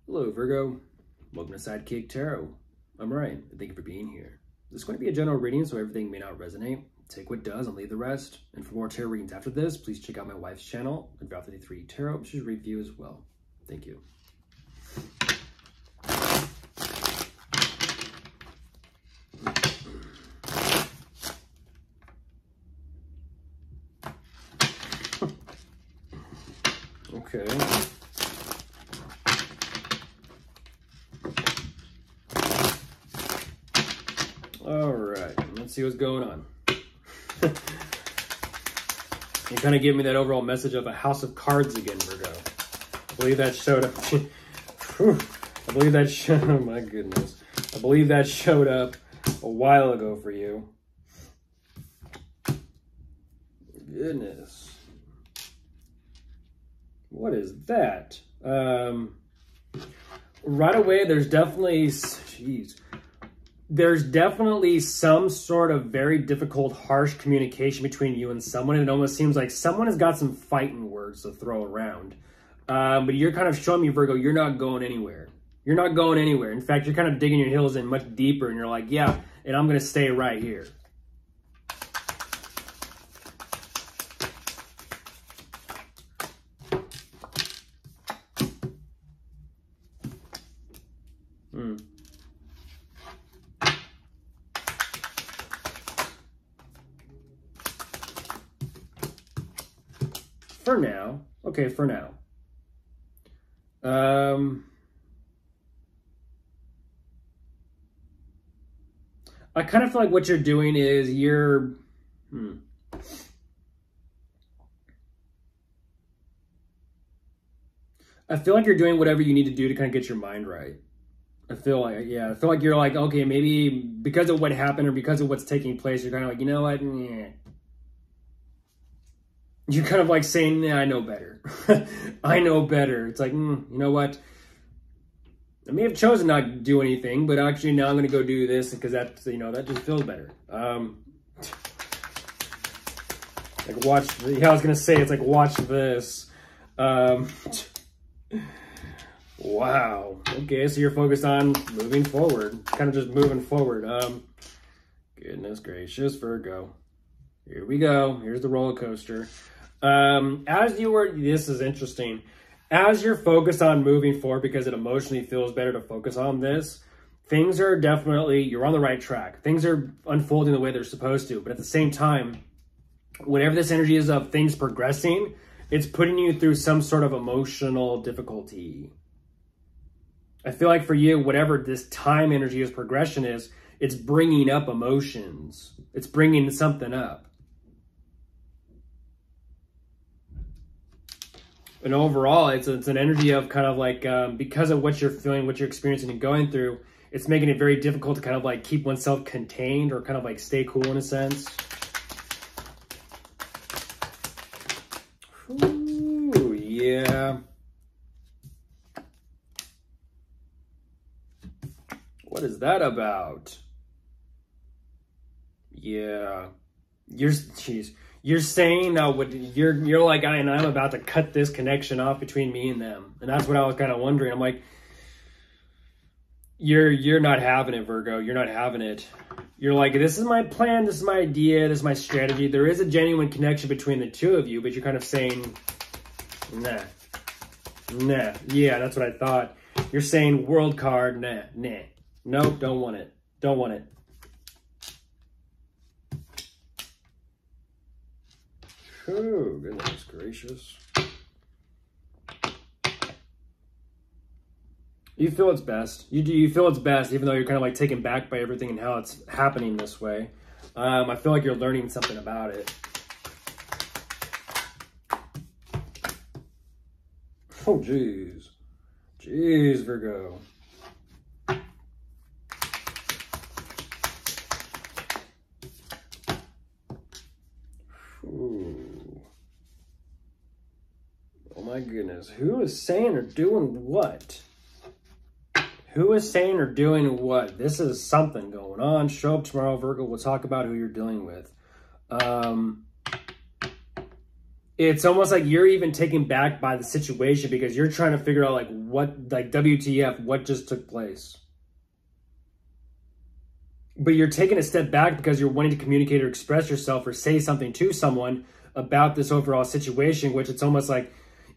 Hello, Virgo. Welcome to Sidekick Tarot. I'm Ryan, and thank you for being here. This is going to be a general reading, so everything may not resonate. Take what does and leave the rest. And for more tarot readings after this, please check out my wife's channel, Virgo 53 Tarot. She's review as well. Thank you. Okay. All right, let's see what's going on. You kind of give me that overall message of a house of cards again, Virgo. I believe that showed up. I believe that showed up. Oh my goodness. I believe that showed up a while ago for you. Goodness. What is that? Right away, there's definitely, there's definitely some sort of very difficult, harsh communication between you and someone. It almost seems like someone has got some fighting words to throw around. But you're kind of showing me, Virgo, you're not going anywhere. You're not going anywhere. In fact, you're kind of digging your heels in much deeper, and you're like, yeah, and I'm going to stay right here. For now. Okay, for now. I kind of feel like what you're doing is you're... I feel like you're doing whatever you need to do to kind of get your mind right. I feel like, yeah, I feel like you're like, okay, maybe because of what happened or because of what's taking place, you're kind of like, you know what? Yeah. You're kind of like saying, yeah, I know better. I know better. It's like, you know what? I may have chosen not to do anything, but actually now I'm going to go do this because that, you know, that just feels better. Like watch, yeah, I was going to say, it's like, watch this. Wow. Okay, so you're focused on moving forward. Kind of just moving forward. Goodness gracious, Virgo. Here we go. Here's the roller coaster. As you were, this is interesting. As you're focused on moving forward because it emotionally feels better to focus on this, things are definitely, you're on the right track. Things are unfolding the way they're supposed to. But at the same time, whatever this energy is of things progressing, it's putting you through some sort of emotional difficulty. I feel like for you, whatever this time energy is, progression is, it's bringing up emotions. It's bringing something up. And overall, it's an energy of kind of like, because of what you're feeling, what you're experiencing and going through, it's making it very difficult to kind of like keep oneself contained or kind of like stay cool in a sense. Ooh, yeah. What is that about? Yeah. You're saying what you're like, I'm about to cut this connection off between me and them. And that's what I was kind of wondering. I'm like, you're not having it, Virgo. You're not having it. You're like, this is my plan, this is my idea, this is my strategy. There is a genuine connection between the two of you, but you're kind of saying, nah. Nah. Yeah, that's what I thought. You're saying world card, nah. Nope, don't want it. Don't want it. Oh, goodness gracious. You feel it's best. You feel it's best, even though you're kind of like taken back by everything and how it's happening this way. I feel like you're learning something about it. Oh, jeez. Jeez, Virgo. Ooh. Oh my goodness. Who is saying or doing what? Who is saying or doing what? This is something going on. Show up tomorrow, Virgo. We'll talk about who you're dealing with. it's almost like you're even taken back by the situation because you're trying to figure out like what, like WTF, what just took place. But you're taking a step back because you're wanting to communicate or express yourself or say something to someone about this overall situation, which it's almost like,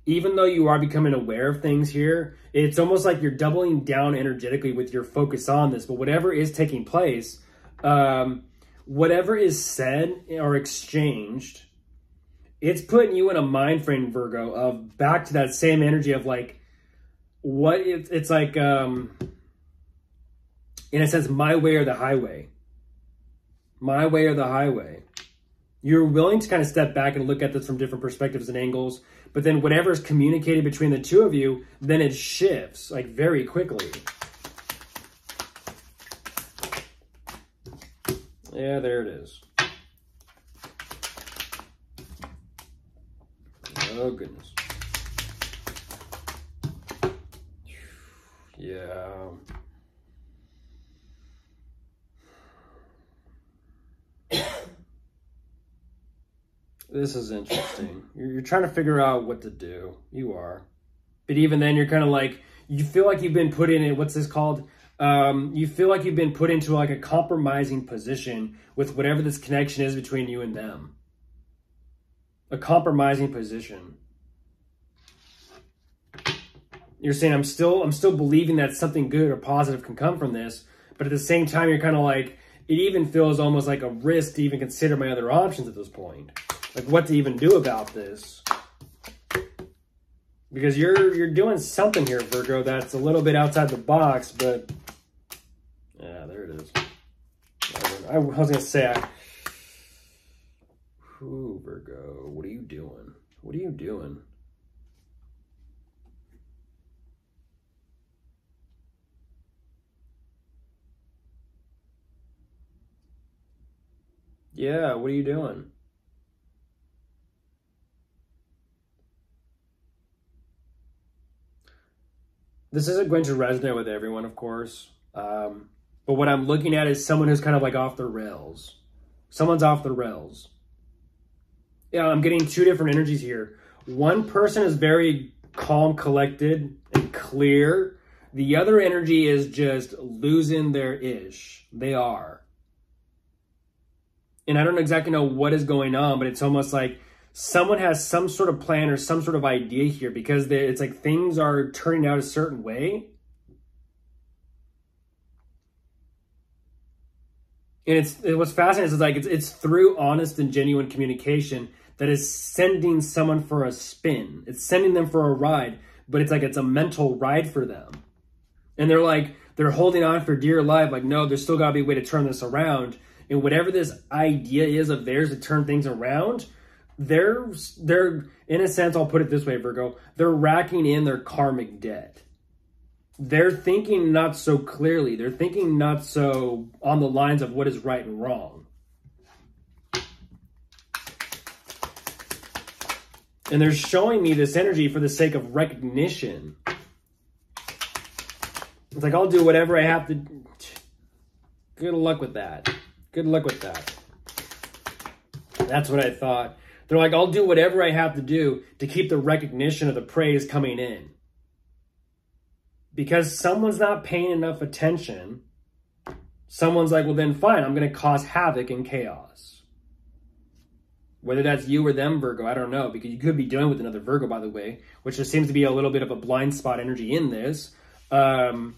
even though you are becoming aware of things here, it's almost like you're doubling down energetically with your focus on this. But whatever is taking place, whatever is said or exchanged, it's putting you in a mind frame, Virgo, of back to that same energy of like, what it's like, in a sense, my way or the highway. My way or the highway. You're willing to kind of step back and look at this from different perspectives and angles, but then whatever is communicated between the two of you, then it shifts like very quickly. Yeah, there it is. Oh, goodness. Yeah. This is interesting. You're trying to figure out what to do. You are. But even then, you're kind of like, you feel like you've been put in a, what's this called? You feel like you've been put into like a compromising position with whatever this connection is between you and them. A compromising position. You're saying, I'm still believing that something good or positive can come from this. But at the same time, you're kind of like, it even feels almost like a risk to even consider my other options at this point. Like what to even do about this. Because you're doing something here, Virgo, that's a little bit outside the box, but yeah, there it is. I was going to say, ooh, Virgo, what are you doing? What are you doing? Yeah, what are you doing? This isn't going to resonate with everyone, of course. But what I'm looking at is someone who's kind of like off the rails. Someone's off the rails. Yeah, I'm getting two different energies here. One person is very calm, collected, and clear. The other energy is just losing their ish. They are. And I don't exactly know what is going on, but it's almost like someone has some sort of plan or some sort of idea here because it's like things are turning out a certain way. And what's fascinating is like it's through honest and genuine communication that is sending someone for a spin. It's sending them for a ride, but it's like it's a mental ride for them. And they're holding on for dear life. Like, no, there's still got to be a way to turn this around. And whatever this idea is of theirs to turn things around, they're in a sense, I'll put it this way, Virgo, they're racking in their karmic debt. They're thinking not so clearly. They're thinking not so on the lines of what is right and wrong. And they're showing me this energy for the sake of recognition. It's like, I'll do whatever I have to. Good luck with that. Good luck with that. That's what I thought. They're like, I'll do whatever I have to do to keep the recognition of the praise coming in. Because someone's not paying enough attention. Someone's like, well, then fine, I'm going to cause havoc and chaos. Whether that's you or them, Virgo, I don't know. Because you could be dealing with another Virgo, by the way, which there seems to be a little bit of a blind spot energy in this. But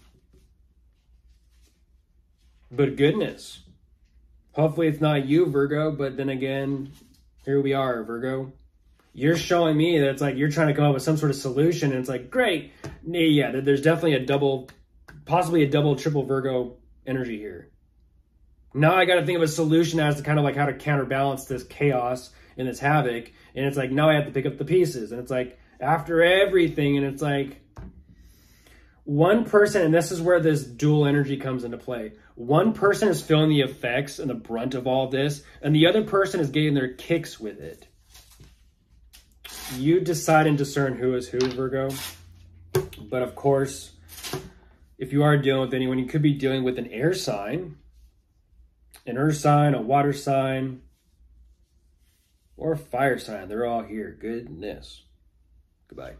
goodness. Hopefully it's not you, Virgo, but then again, here we are, Virgo. You're showing me that it's like you're trying to come up with some sort of solution, and it's like, great. Yeah, there's definitely a double, possibly a double, triple Virgo energy here. Now I got to think of a solution as to kind of like how to counterbalance this chaos and this havoc, and it's like, now I have to pick up the pieces, and it's like, after everything, and it's like, one person, and this is where this dual energy comes into play. One person is feeling the effects and the brunt of all this, and the other person is getting their kicks with it. You decide and discern who is who, Virgo. But of course, if you are dealing with anyone, you could be dealing with an air sign, an earth sign, a water sign, or fire sign. They're all here. Goodness. Goodbye.